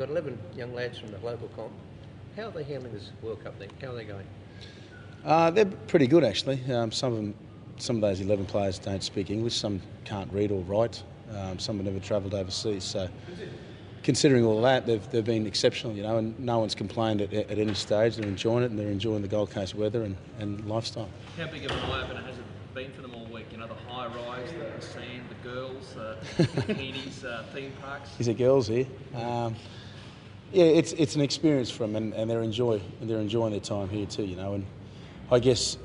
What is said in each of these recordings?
got 11 young lads from the local comp. How are they handling this World Cup thing? How are they going? They're pretty good, actually. Some of those 11 players don't speak English. Some can't read or write. Some have never travelled overseas. So, considering all that, they've been exceptional, and no one's complained at any stage. They're enjoying it, and they're enjoying the Gold Coast weather and lifestyle. How big of an eye-opener has it been for them all week? The high rise, the sand, the girls, bikinis, theme parks. Is it girls here? Yeah, it's an experience for them, and they're enjoying their time here too. And I guess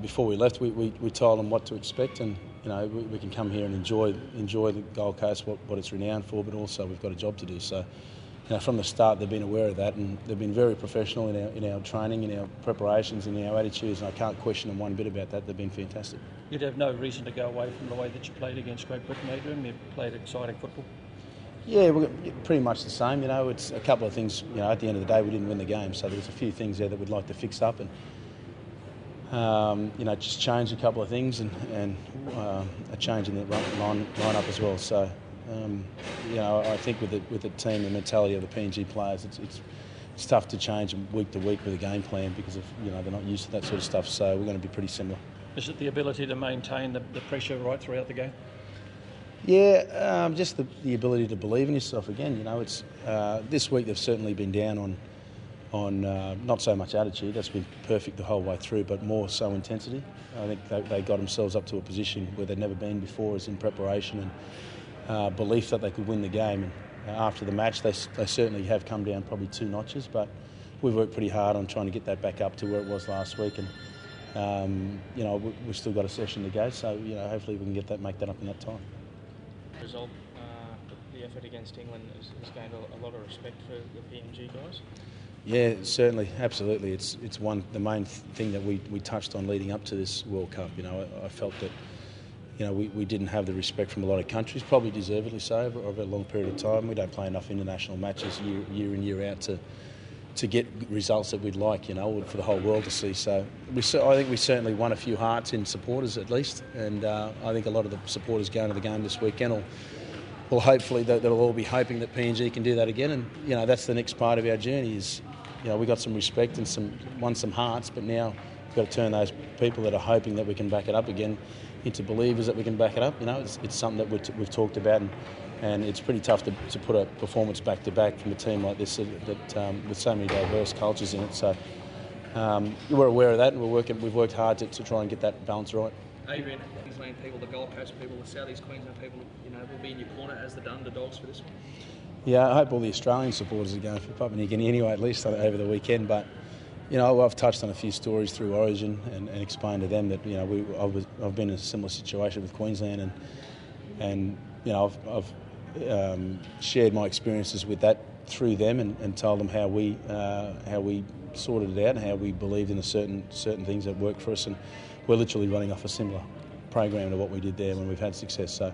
before we left, we told them what to expect, and we can come here and enjoy the Gold Coast, what it's renowned for, but also we've got a job to do. So, from the start, they've been aware of that, and they've been very professional in our training, in our preparations, in our attitudes, and I can't question them one bit about that. They've been fantastic. You'd have no reason to go away from the way that you played against Great Britain, Adrian. You played exciting football. Yeah, we're pretty much the same. It's a couple of things. At the end of the day, we didn't win the game, so there was a few things there that we'd like to fix up, and just change a couple of things, and a change in the line-up as well. So, I think with the team, the mentality of the PNG players, it's tough to change week to week with a game plan because of they're not used to that sort of stuff. So we're going to be pretty similar. Is it the ability to maintain the pressure right throughout the game? Yeah, just the ability to believe in yourself again. It's this week they've certainly been down on not so much attitude. That's been perfect the whole way through, but more so intensity. I think they got themselves up to a position where they'd never been before, as in preparation and belief that they could win the game. And after the match, they certainly have come down probably 2 notches, but we've worked pretty hard on trying to get that back up to where it was last week. And we've still got a session to go, so hopefully we can make that up in that time. Result, the effort against England has gained a lot of respect for the PNG guys. Yeah, certainly, absolutely. It's the main thing that we touched on leading up to this World Cup. I felt that we didn't have the respect from a lot of countries, probably deservedly so, over a long period of time. We don't play enough international matches year in, year out to get results that we'd like, for the whole world to see. So I think we certainly won a few hearts in supporters at least, and I think a lot of the supporters going to the game this weekend will hopefully they'll all be hoping that PNG can do that again. And that's the next part of our journey is we got some respect and won some hearts, but now we've got to turn those people that are hoping that we can back it up again into believers that we can back it up. It's something that we've talked about, and it's pretty tough to put a performance back to back from a team like this that with so many diverse cultures in it. So we're aware of that, and we've worked hard to try and get that balance right. Adrian, Queensland people, the Gold Coast people, the South East Queensland people, will be in your corner as the underdogs for this one. Yeah, I hope all the Australian supporters are going for Papua New Guinea anyway, at least over the weekend. But I've touched on a few stories through Origin and explained to them that I've been in a similar situation with Queensland, and I've shared my experiences with that through them and told them how we sorted it out and how we believed in the certain things that worked for us, and we're literally running off a similar program to what we did there when we've had success. So.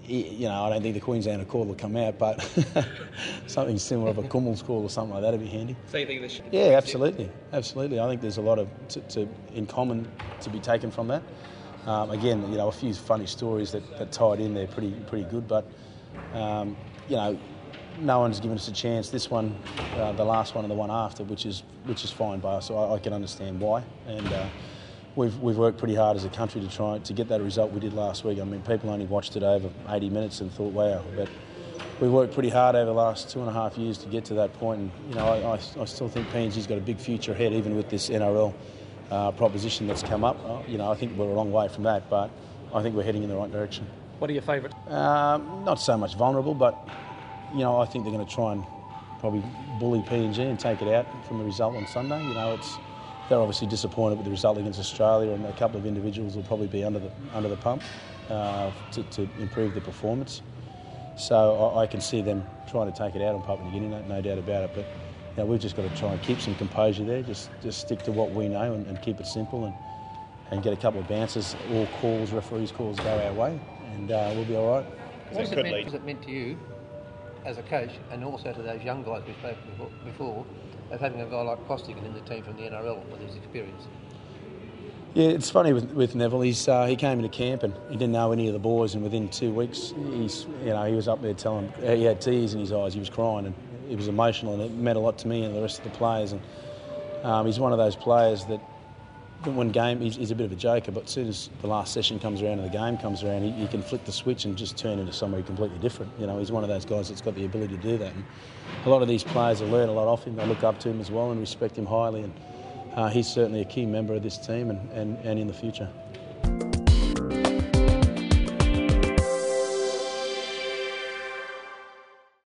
I don't think the Queenslander call will come out, but something similar of a Kumuls call or something like that would be handy. So you think this? Yeah, absolutely. I think there's a lot of in common to be taken from that. Again, a few funny stories that tied in there, pretty good. But no one's given us a chance. This one, the last one, and the one after, which is fine by us. So I can understand why. And we've worked pretty hard as a country to try to get that result we did last week. I mean, people only watched it over 80 minutes and thought, wow. But we worked pretty hard over the last 2.5 years to get to that point. And, I still think PNG's got a big future ahead, even with this NRL proposition that's come up. I think we're a long way from that, but I think we're heading in the right direction. What are your favourite? Not so much vulnerable, but, I think they're going to try and probably bully PNG and take it out from the result on Sunday. They're obviously disappointed with the result against Australia, and a couple of individuals will probably be under the pump to improve the performance. So I can see them trying to take it out on Papua New Guinea, no doubt about it. But we've just got to try and keep some composure there, just stick to what we know and keep it simple and get a couple of bounces. All calls, referees' calls go our way, and we'll be all right. What has it meant to you as a coach, and also to those young guys we spoke before, of having a guy like Costigan in the team from the NRL with his experience? Yeah, it's funny with Neville. He came into camp and he didn't know any of the boys, and within 2 weeks, he was up there telling he had tears in his eyes. He was crying, and it was emotional, and it meant a lot to me and the rest of the players. And he's one of those players that when he's a bit of a joker, but as soon as the last session comes around and the game comes around, he can flick the switch and just turn into somebody completely different. He's one of those guys that's got the ability to do that. And a lot of these players have learned a lot off him. They look up to him as well and respect him highly. And he's certainly a key member of this team and in the future.